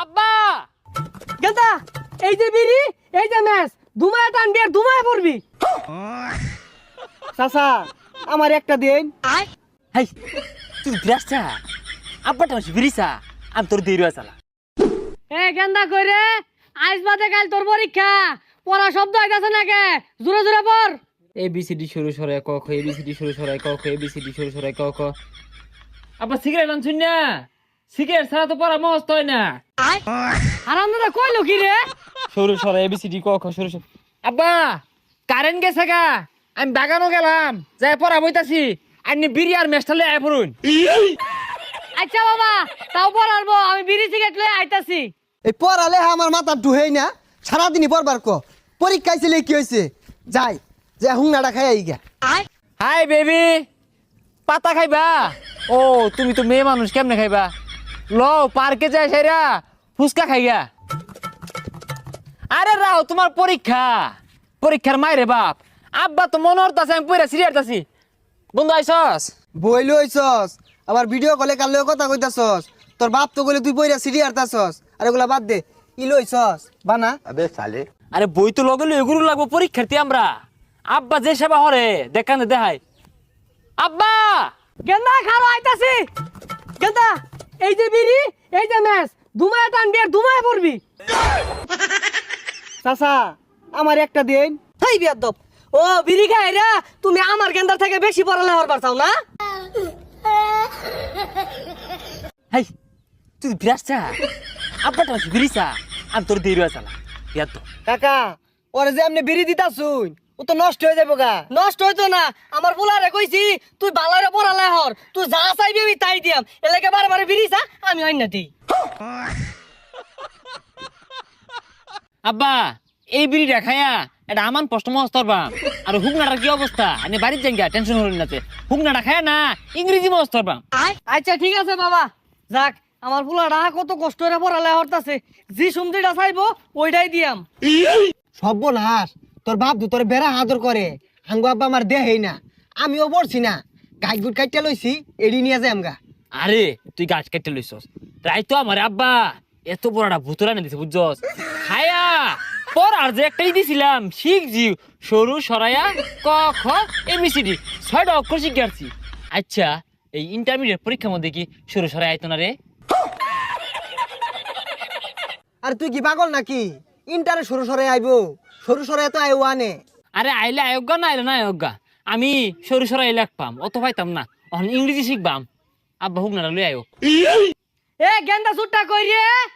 আব্বা গেন্দা এই যে বিড়ি এই যে ম্যাচ দুমায় টানবি আর দুমায় পড়বি। চাচা আমার একটা দিন। হাই তুই বিরাসা আব্বাটা হচ্ছে বিরিসা আমি তোর দেরি চালা। এ গেন্দা কইরে আজ বাদে কাল তোর পরীক্ষা পড়া শব্দ হইতাছে নাকি জোরে জোরে পড়। ABCD শুরু সরে ক খ ABCD শুরু সরে ক খ ABCD শুরু সরে ক খ। আব্বা সিগারেট আনছুন না? সিগারেট ছাড়া তো পড়া মস্ত হয় না। আরাম দাদা কইলো কি রে? শুরু সরে ABCD ক খ শুরু সরে। আব্বা কারেন্ট গেছে গা, আমি বাগানও গেলাম যাই পড়া বইতাছি। আপনি বিড়ি আর মেস্টালে আয় পড়ুন। আচ্ছা বাবা তাও পড়ারবো, আমি বিড়ি সিগারেট লয়ে আইতাছি। এই পড়ালে আমার মাথা ঢুহেই না, সারাদিনই পড়বার ক পরীক্ষায় ছিল কি হয়েছে যাই যে হুংনাটা খাই আই গা। হাই বেবি পাতা খাইবা? ও তুমি তো মেয়ে মানুষ, কেমনে খাইবা? ল পার্কে যাই সাইরা ফুচকা খাইগা। আরে রাও তোমার পরীক্ষা, পরীক্ষার মাইরে বাপ। আব্বা তো মনে হতাছে আমি পড়া সিরিয়াসতাছি। বন্ধু আইসস? বইলে হইছস আবার ভিডিও কলে কালেও কথা কইতাছস, তোর বাপ তো কইলে তুই বইরা সিডি আরতাছস, আর এগুলা বাদ দে। ই লইছস বানা আরে বই তো লগে এগুলো লাগবো পরীক্ষার্থী আমরা। আব্বা যে সেবা হরে দেখানে দেখাই। আব্বা গেন্দা খালো আইতাছি। গেন্দা এই যে বিড়ি এই যে ম্যাচ দুমায় টানবি আর দুমায় পড়বি। চাচা আমার একটা দিন। হেই বিয়াদব, ও বিড়ি খাইরা তুমি আমার গেন্দার থেকে বেশি পড়ালে হরবার চাও না? হাই তুই বিরাসা আব্বাটা হচ্ছে বিরিসা আমি তোর দেরি চালা। ইয়ার তো কাকা ওরে যে আপনি বিড়ি দিতাছুন ও তো নষ্ট হয়ে যাবো গা। নষ্ট হইতো না, আমার বুলারে কইছি তুই বালারে পড়ালে হর, তুই যা চাইবি আমি তাই দিয়াম। এলাকে বারে বারে বিড়ি চা আমি আইন না দিই। আব্বা এই বিড়িটা খায়া এটা আমান প্রশ্ন মহস্তর বাম। আর হুকনাটার কি অবস্থা? আপনি বাড়ির যাই টেনশন হলেন নাতে। হুকনাটা খায় না ইংরেজি মহস্তর বাম। আচ্ছা ঠিক আছে বাবা, যাক আমার বুলারা কত কষ্ট করে পড়ালে হরতাছে, যে সুমদিটা চাইবো ওইটাই দিয়াম। সর্বনাশ, তোর বাপ তো তোর বেড়া আদর করে, হাঙ্গু আব্বা আমার দেহেই না, আমিও পড়ছি না, গাছ গুট কাইটা লইছি এড়ি নিয়ে যাই আমগা। আরে তুই গাছ কেটে লইছস তাই তো আমার আব্বা এত বড়টা ভুতুরা না দিছে বুঝছস। খায়া পর আর যে একটাই দিছিলাম শিখ জিও সরু সরায়া ক খ ABCD 6টা অক্ষর শিখে আসছি। আচ্ছা এই ইন্টারমিডিয়েট পরীক্ষার মধ্যে কি সরু সরাই আইতো না রে? আর তুই কি পাগল নাকি? ইন্টারে সরু সরে আইবো, সরু সরে তো আইও আনে। আরে আইলে আয়োগা না আইলে না আয়োগা, আমি সরু সরাই পাম অত পাইতাম না। এখন ইংরেজি শিখবাম। আব্বা হুক না লই আয়ো। এ গেন্দা সুট্টা কই রে?